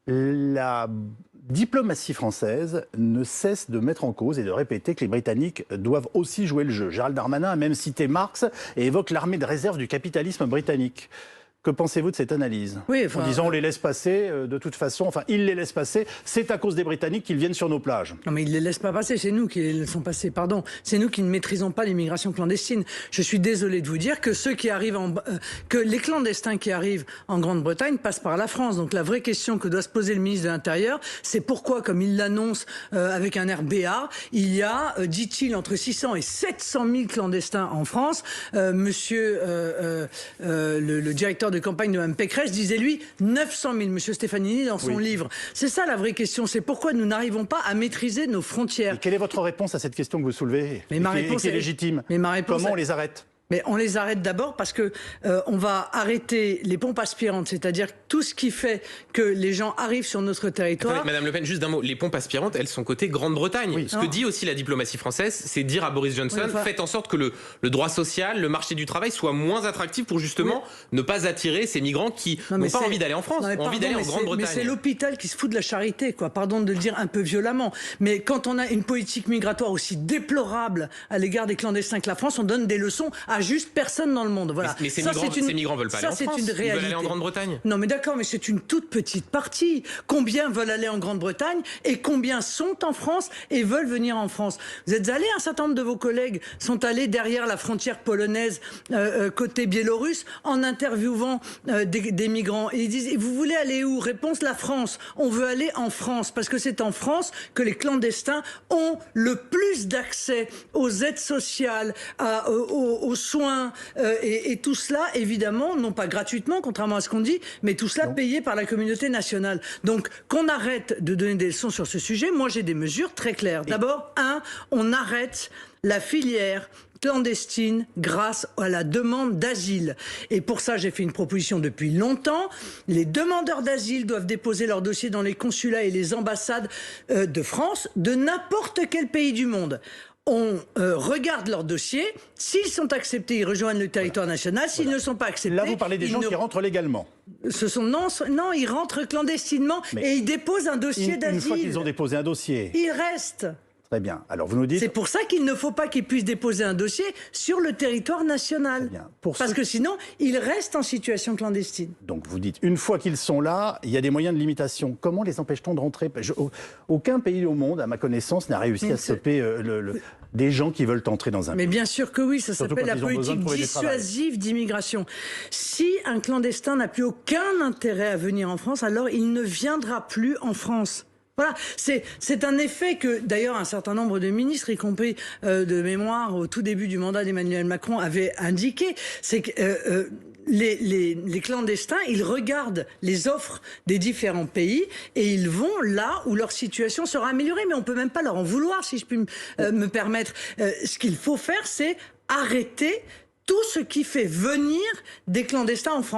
La diplomatie française ne cesse de mettre en cause et de répéter que les Britanniques doivent aussi jouer le jeu. Gérald Darmanin a même cité Marx et évoque l'armée de réserve du capitalisme britannique. Que pensez-vous de cette analyse? Oui, en disant on les laisse passer, de toute façon, enfin ils les laissent passer, c'est à cause des Britanniques qu'ils viennent sur nos plages. Non mais ils ne les laissent pas passer, c'est nous qui les laissons passer, pardon. C'est nous qui ne maîtrisons pas l'immigration clandestine. Je suis désolé de vous dire que ceux qui arrivent que les clandestins qui arrivent en Grande-Bretagne passent par la France. Donc la vraie question que doit se poser le ministre de l'Intérieur, c'est pourquoi, comme il l'annonce avec un air béat, il y a, dit-il, entre 600 et 700 000 clandestins en France. Monsieur le directeur de campagne de Mme Pécresse disait, lui, 900 000, monsieur Stefanini, dans son livre. C'est ça la vraie question, c'est pourquoi nous n'arrivons pas à maîtriser nos frontières. Et quelle est votre réponse à cette question que vous soulevez? Mais ma réponse est légitime. Mais ma réponse Comment on les arrête? Mais on les arrête d'abord parce que on va arrêter les pompes aspirantes, c'est-à-dire tout ce qui fait que les gens arrivent sur notre territoire. Attendez, Madame Le Pen, juste d'un mot, les pompes aspirantes, elles sont côté Grande-Bretagne. Oui. Ce que dit aussi la diplomatie française, c'est dire à Boris Johnson, faites en sorte que le droit social, le marché du travail soit moins attractif pour justement ne pas attirer ces migrants qui n'ont pas envie d'aller en France, ont envie d'aller en Grande-Bretagne. Mais c'est l'hôpital qui se fout de la charité, quoi. Pardon de le dire un peu violemment. Mais quand on a une politique migratoire aussi déplorable à l'égard des clandestins que la France, on donne des leçons à juste personne dans le monde. Voilà. Mais ces migrants veulent pas aller en France. Ils veulent aller en Grande-Bretagne. Non, mais d'accord, mais c'est une toute petite partie. Combien veulent aller en Grande-Bretagne et combien sont en France et veulent venir en France? Vous êtes allés, un certain nombre de vos collègues sont allés derrière la frontière polonaise, côté biélorusse, en interviewant des migrants. Et ils disent, vous voulez aller où? Réponse, la France. On veut aller en France parce que c'est en France que les clandestins ont le plus d'accès aux aides sociales, aux soins, et tout cela, évidemment, non pas gratuitement, contrairement à ce qu'on dit, mais tout cela payé par la communauté nationale. Donc, qu'on arrête de donner des leçons sur ce sujet. Moi, j'ai des mesures très claires. D'abord, on arrête la filière clandestine grâce à la demande d'asile. Et pour ça, j'ai fait une proposition depuis longtemps. Les demandeurs d'asile doivent déposer leur dossier dans les consulats et les ambassades de France, de n'importe quel pays du monde. On regarde leur dossier. S'ils sont acceptés, ils rejoignent le territoire national. S'ils ne sont pas acceptés... Là, vous parlez des gens qui rentrent légalement. Non, ils rentrent clandestinement et ils déposent un dossier d'asile. Une fois qu'ils ont déposé un dossier. Ils restent. Très bien. Alors vous nous dites... C'est pour ça qu'il ne faut pas qu'ils puissent déposer un dossier sur le territoire national. Très bien. Parce que sinon, ils restent en situation clandestine. Donc vous dites, une fois qu'ils sont là, il y a des moyens de limitation. Comment les empêche-t-on de rentrer? Aucun pays au monde, à ma connaissance, n'a réussi à stopper des gens qui veulent entrer dans un pays. Mais bien sûr que oui, ça s'appelle la politique dissuasive d'immigration. Si un clandestin n'a plus aucun intérêt à venir en France, alors il ne viendra plus en France. Voilà, c'est un effet que, d'ailleurs, un certain nombre de ministres, y compris de mémoire, au tout début du mandat d'Emmanuel Macron, avaient indiqué. C'est que les clandestins, ils regardent les offres des différents pays et ils vont là où leur situation sera améliorée. Mais on peut même pas leur en vouloir, si je puis me permettre. Ce qu'il faut faire, c'est arrêter tout ce qui fait venir des clandestins en France.